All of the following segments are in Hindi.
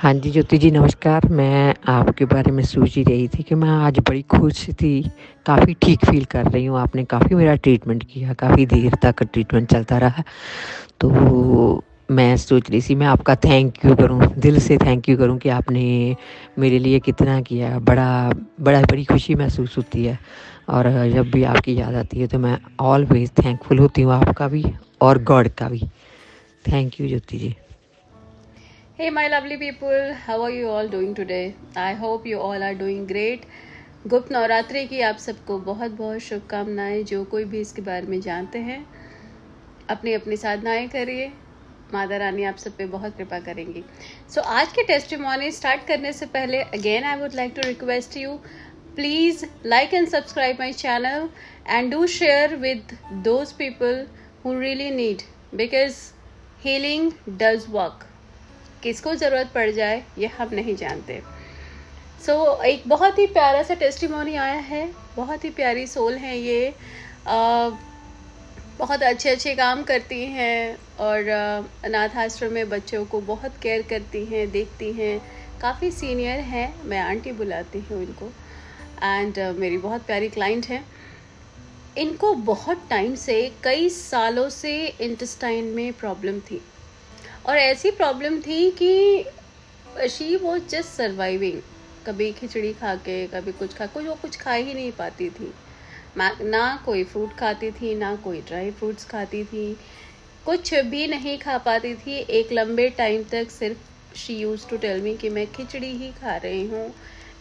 हाँ जी, ज्योति जी नमस्कार। मैं आपके बारे में सोच ही रही थी कि मैं आज बड़ी खुश थी, काफ़ी ठीक फ़ील कर रही हूँ। आपने काफ़ी मेरा ट्रीटमेंट किया, काफ़ी देर तक ट्रीटमेंट चलता रहा। तो मैं सोच रही थी मैं आपका थैंक यू करूँ, दिल से थैंक यू करूँ कि आपने मेरे लिए कितना किया। बड़ी खुशी महसूस होती है और जब भी आपकी याद आती है तो मैं ऑलवेज़ थैंकफुल होती हूँ, आपका भी और गॉड का भी। Thank you Jyoti ji. Hey, my lovely people, how are you all doing today? I hope you all are doing great. गुप्त नवरात्रि की आप सबको बहुत बहुत शुभकामनाएं। जो कोई भी इसके बारे में जानते हैं अपनी अपनी साधनाएं करिए, माता रानी आप सब पे बहुत कृपा करेंगी। सो आज के टेस्टिमोनी स्टार्ट करने से पहले again I would like to request you, please like and subscribe my channel and do share with those people who really need, because healing does work. किसको ज़रूरत पड़ जाए ये हम नहीं जानते। एक बहुत ही प्यारा सा टेस्टिमोनी आया है, बहुत ही प्यारी सोल है ये। बहुत अच्छे अच्छे काम करती हैं और अनाथ आश्रम में बच्चों को बहुत केयर करती हैं, देखती हैं। काफ़ी सीनियर हैं, मैं आंटी बुलाती हूँ इनको। एंड मेरी बहुत प्यारी क्लाइंट है। इनको बहुत टाइम से, कई सालों से इंटेस्टाइन में प्रॉब्लम थी और ऐसी प्रॉब्लम थी कि शी वो जस्ट सर्वाइविंग। कभी खिचड़ी खा के, कभी कुछ वो कुछ खा ही नहीं पाती थी। ना कोई फ्रूट खाती थी, ना कोई ड्राई फ्रूट्स खाती थी, कुछ भी नहीं खा पाती थी। एक लंबे टाइम तक सिर्फ she use to tell me कि मैं खिचड़ी ही खा रही हूँ।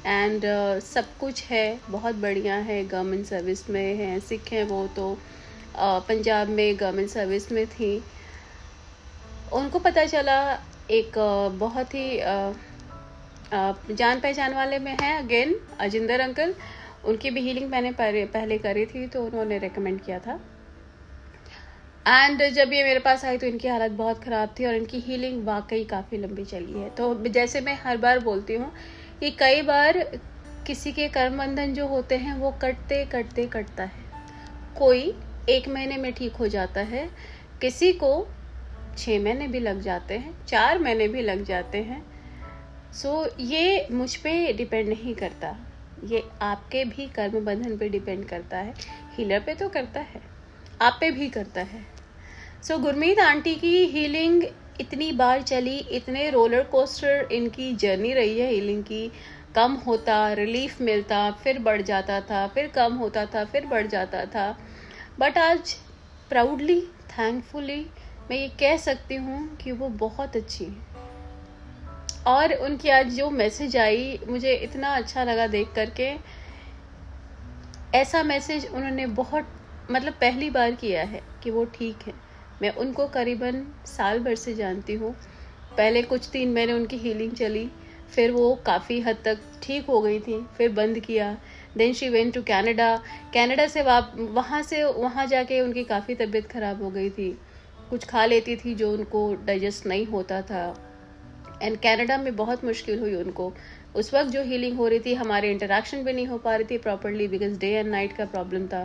एंड सब कुछ है, बहुत बढ़िया है, गवर्नमेंट सर्विस में है, सिख हैं वो तो। पंजाब में गवर्नमेंट सर्विस में थी। उनको पता चला एक बहुत ही जान पहचान वाले में है, अगेन अजिंदर अंकल। उनकी भी हीलिंग मैंने पहले करी थी तो उन्होंने रेकमेंड किया था। एंड जब ये मेरे पास आई तो इनकी हालत बहुत ख़राब थी और इनकी हीलिंग वाकई काफ़ी लंबी चली है। तो जैसे मैं हर बार बोलती हूँ कि कई बार किसी के कर्म बंधन जो होते हैं वो कटते कटते कटता है। कोई 1 महीने में ठीक हो जाता है, किसी को 6 महीने भी लग जाते हैं, 4 महीने भी लग जाते हैं। ये मुझ पे डिपेंड नहीं करता, ये आपके भी कर्म बंधन पे डिपेंड करता है। हीलर पे तो करता है, आप पे भी करता है। गुरमीत आंटी की हीलिंग इतनी बार चली, इतने रोलर कोस्टर इनकी जर्नी रही है हीलिंग की। कम होता, रिलीफ मिलता, फिर बढ़ जाता था, फिर कम होता था, फिर बढ़ जाता था। बट आज प्राउडली, थैंकफुली मैं ये कह सकती हूँ कि वो बहुत अच्छी है। और उनकी आज जो मैसेज आई मुझे इतना अच्छा लगा देख करके। ऐसा मैसेज उन्होंने बहुत पहली बार किया है कि वो ठीक है। मैं उनको करीबन साल भर से जानती हूँ। पहले कुछ 3 महीने उनकी हीलिंग चली, फिर वो काफ़ी हद तक ठीक हो गई थी, फिर बंद किया। Then she went to Canada से वहाँ जाके उनकी काफ़ी तबीयत ख़राब हो गई थी। कुछ खा लेती थी जो उनको डाइजेस्ट नहीं होता था। एंड कनाडा में बहुत मुश्किल हुई उनको। उस वक्त जो हीलिंग हो रही थी, हमारे इंटरेक्शन भी नहीं हो पा रही थी properly, because day and night का प्रॉब्लम था।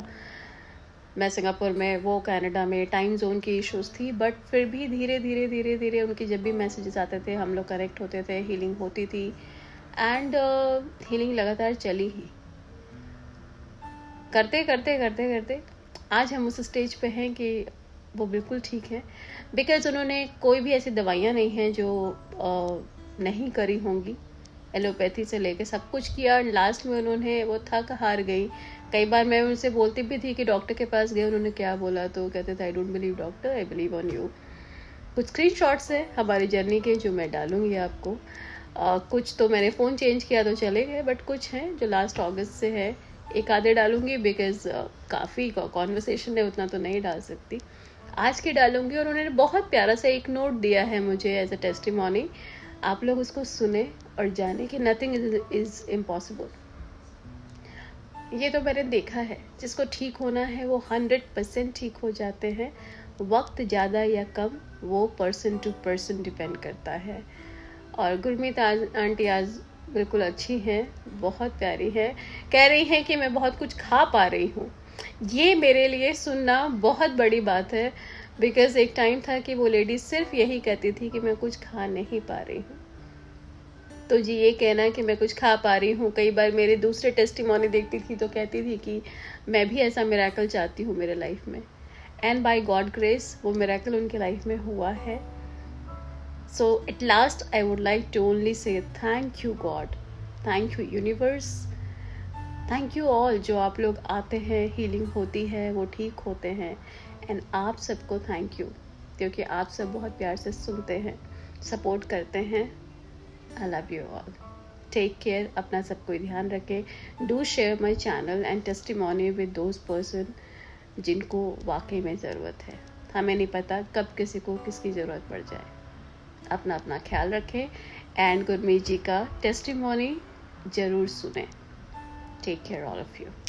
मैं सिंगापुर में, वो कनाडा में, टाइम जोन की इश्यूज थी। बट फिर भी धीरे धीरे धीरे धीरे उनकी जब भी मैसेजेस आते थे हम लोग कनेक्ट होते थे, हीलिंग होती थी। एंड हीलिंग लगातार चली ही, करते करते करते करते आज हम उस स्टेज पे हैं कि वो बिल्कुल ठीक है। बिकॉज उन्होंने कोई भी ऐसी दवाइयाँ नहीं हैं जो नहीं करी होंगी। एलोपैथी से लेके सब कुछ किया, लास्ट में उन्होंने वो थक हार गई। कई बार मैं उनसे बोलती भी थी कि डॉक्टर के पास गए, उन्होंने क्या बोला, तो कहते थे I don't believe doctor, I believe on you. कुछ स्क्रीनशॉट्स है हमारी जर्नी के जो मैं डालूंगी आपको। कुछ तो मैंने फ़ोन चेंज किया तो चले गए, बट कुछ हैं जो लास्ट अगस्त से है, एक आधे डालूंगी। बिकॉज काफ़ी कॉन्वर्सेशन है, उतना तो नहीं डाल सकती। आज की डालूंगी। और उन्होंने बहुत प्यारा सा एक नोट दिया है मुझे एज अ टेस्टिमोनी। आप लोग उसको सुने और जाने कि नथिंग इज इम्पॉसिबल। ये तो मैंने देखा है, जिसको ठीक होना है वो 100% ठीक हो जाते हैं। वक्त ज़्यादा या कम वो पर्सन टू पर्सन डिपेंड करता है। और गुरमीत आंटी आज बिल्कुल अच्छी हैं, बहुत प्यारी है। कह रही हैं कि मैं बहुत कुछ खा पा रही हूँ। ये मेरे लिए सुनना बहुत बड़ी बात है। बिकॉज एक टाइम था कि वो लेडी सिर्फ यही कहती थी कि मैं कुछ खा नहीं पा रही हूँ। तो जी ये कहना कि मैं कुछ खा पा रही हूँ, कई बार मेरे दूसरे टेस्टिमोनी देखती थी तो कहती थी कि मैं भी ऐसा मिरेकल चाहती हूँ मेरे लाइफ में, एंड बाय गॉड ग्रेस वो मिरेकल उनके लाइफ में हुआ है. So at last I would like to only say thank you God, thank you universe, thank you all जो आप लोग आते हैं, हीलिंग होती है, वो ठीक होते हैं, एंड आप सबको थैंक यू क्योंकि आप सब बहुत प्यार से सुनते हैं, सपोर्ट करते हैं. I love you all. Take care. अपना सब कोई ध्यान रखें. Do share my channel and testimony with those person जिनको वाकई में ज़रूरत है. हमें नहीं पता कब किसी को किसकी ज़रूरत पड़ जाए. अपना अपना ख्याल रखें एंड गुरमीत जी का टेस्टिमोनी ज़रूर सुनें. Take care all of you.